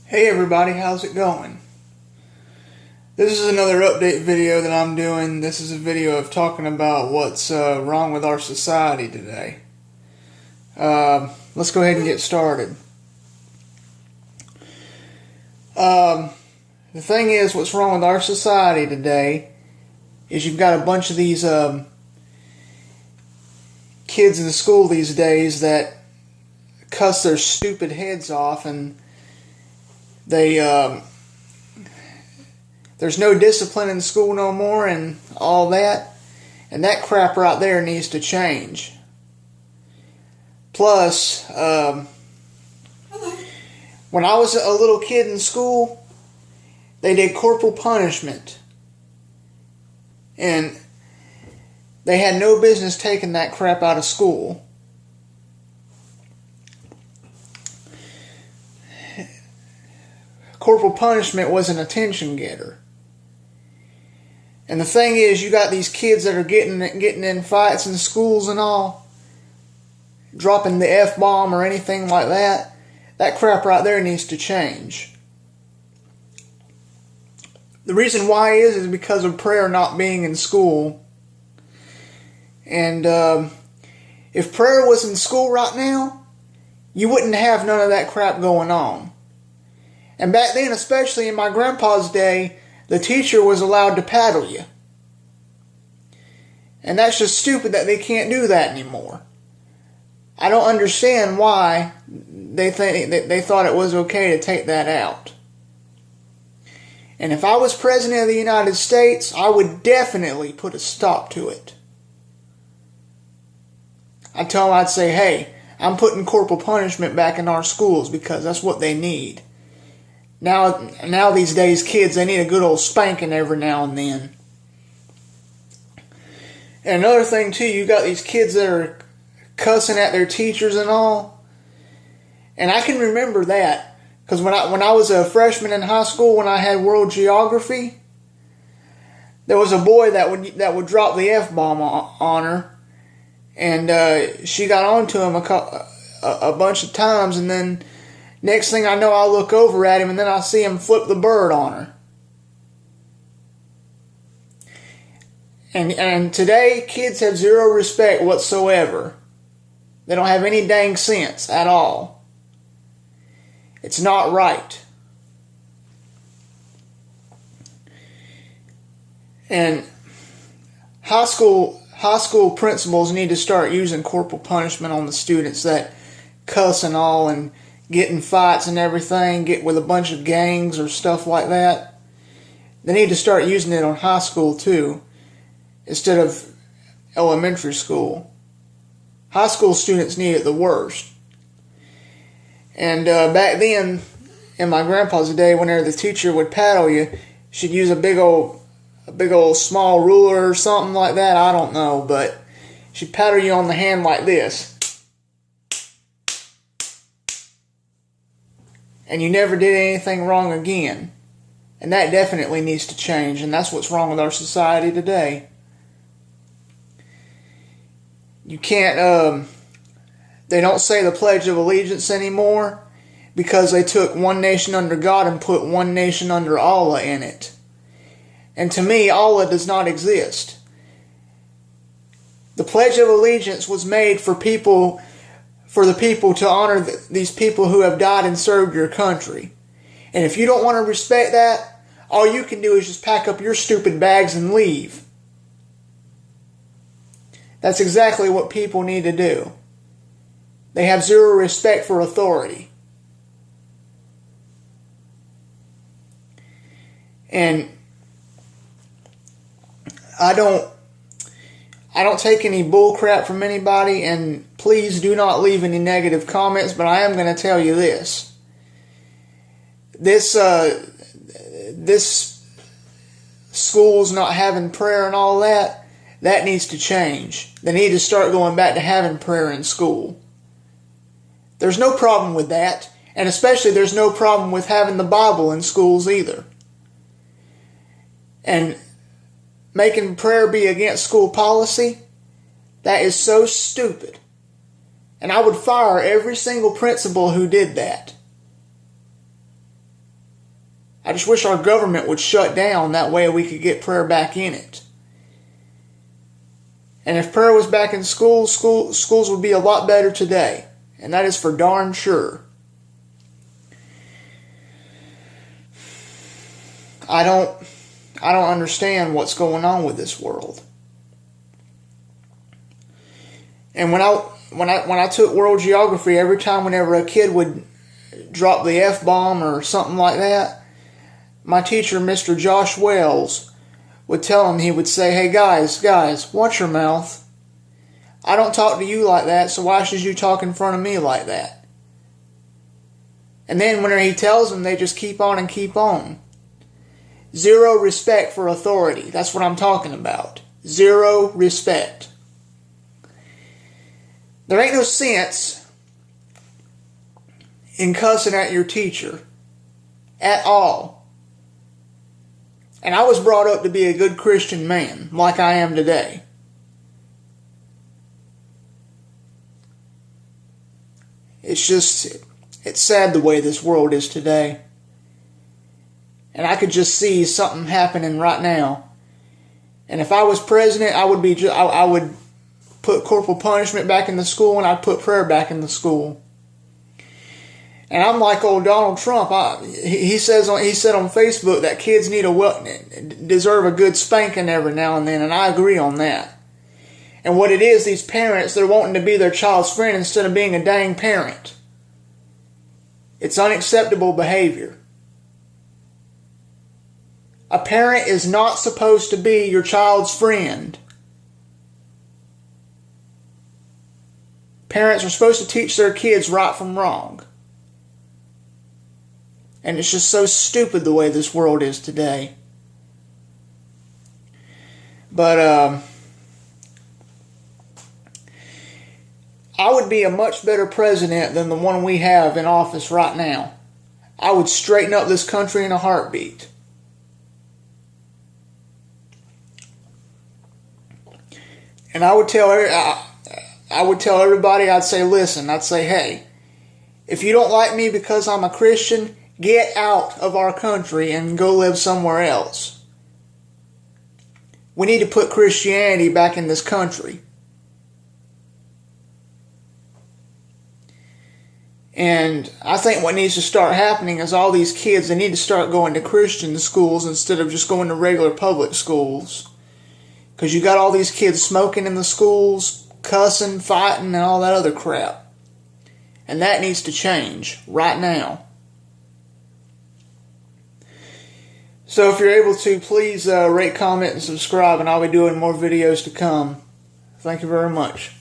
Hey everybody, how's it going? This is another update video that I'm doing. This is a video of talking about what's wrong with our society today. Let's go ahead and get started. The thing is, what's wrong with our society today is you've got a bunch of these kids in school these days that cuss their stupid heads off, and there's no discipline in school no more and all that. And that crap right there needs to change. Plus, when I was a little kid in school, they did corporal punishment. And they had no business taking that crap out of school. Corporal punishment was an attention getter. And the thing is, you got these kids that are getting in fights in schools and all, dropping the F-bomb or anything like that. That crap right there needs to change. The reason why is because of prayer not being in school. And if prayer was in school right now, you wouldn't have none of that crap going on. And back then, especially in my grandpa's day, the teacher was allowed to paddle you. And that's just stupid that they can't do that anymore. I don't understand why they thought it was okay to take that out. And if I was President of the United States, I would definitely put a stop to it. I'd tell them, I'd say, hey, I'm putting corporal punishment back in our schools because that's what they need. Now these days, kids, they need a good old spanking every now and then. And another thing too, you got these kids that are cussing at their teachers and all. And I can remember that because when I was a freshman in high school, when I had world geography, there was a boy that would drop the F-bomb on her, and she got onto him a bunch of times, and then next thing I know, I look over at him, and then I see him flip the bird on her. And today, kids have zero respect whatsoever. They don't have any dang sense at all. It's not right. And high school principals need to start using corporal punishment on the students that cuss and all and get in fights and everything, get with a bunch of gangs or stuff like that. They need to start using it on high school too, instead of elementary school. High school students need it the worst. And back then, in my grandpa's day, whenever the teacher would paddle you, she'd use a big old small ruler or something like that. I don't know, but she'd paddle you on the hand like this. And you never did anything wrong again. And that definitely needs to change, and that's what's wrong with our society today. You can't, they don't say the Pledge of Allegiance anymore because they took one nation under God and put one nation under Allah in it. And to me, Allah does not exist. The Pledge of Allegiance was made for the people to honor these people who have died and served your country. And if you don't want to respect that, all you can do is just pack up your stupid bags and leave. That's exactly what people need to do. They have zero respect for authority. And I don't take any bull crap from anybody, and please do not leave any negative comments, but I am going to tell you this. This school's not having prayer and all that needs to change. They need to start going back to having prayer in school. There's no problem with that, and especially there's no problem with having the Bible in schools either. And making prayer be against school policy, that is so stupid. And I would fire every single principal who did that. I just wish our government would shut down. That way we could get prayer back in it. And if prayer was back in schools would be a lot better today. And that is for darn sure. I don't understand what's going on with this world. And when I took world geography, every time whenever a kid would drop the F-bomb or something like that, my teacher, Mr. Josh Wells, would tell him, he would say, "Hey guys, watch your mouth. I don't talk to you like that, so why should you talk in front of me like that?" And then whenever he tells them, they just keep on and keep on. Zero respect for authority. That's what I'm talking about. Zero respect. There ain't no sense in cussing at your teacher at all. And I was brought up to be a good Christian man, like I am today. It's sad the way this world is today. And I could just see something happening right now. And if I was president, I would put corporal punishment back in the school, and I'd put prayer back in the school. And I'm like old Donald Trump. He said on Facebook that kids deserve a good spanking every now and then, and I agree on that. And what it is, these parents, they're wanting to be their child's friend instead of being a dang parent. It's unacceptable behavior. A parent is not supposed to be your child's friend. Parents are supposed to teach their kids right from wrong. And it's just so stupid the way this world is today. But I would be a much better president than the one we have in office right now. I would straighten up this country in a heartbeat. And I would tell everybody, I'd say, listen, I'd say, hey, if you don't like me because I'm a Christian, get out of our country and go live somewhere else. We need to put Christianity back in this country. And I think what needs to start happening is all these kids, they need to start going to Christian schools instead of just going to regular public schools. Because you got all these kids smoking in the schools, cussing, fighting, and all that other crap. And that needs to change right now. So if you're able to, please rate, comment, and subscribe, and I'll be doing more videos to come. Thank you very much.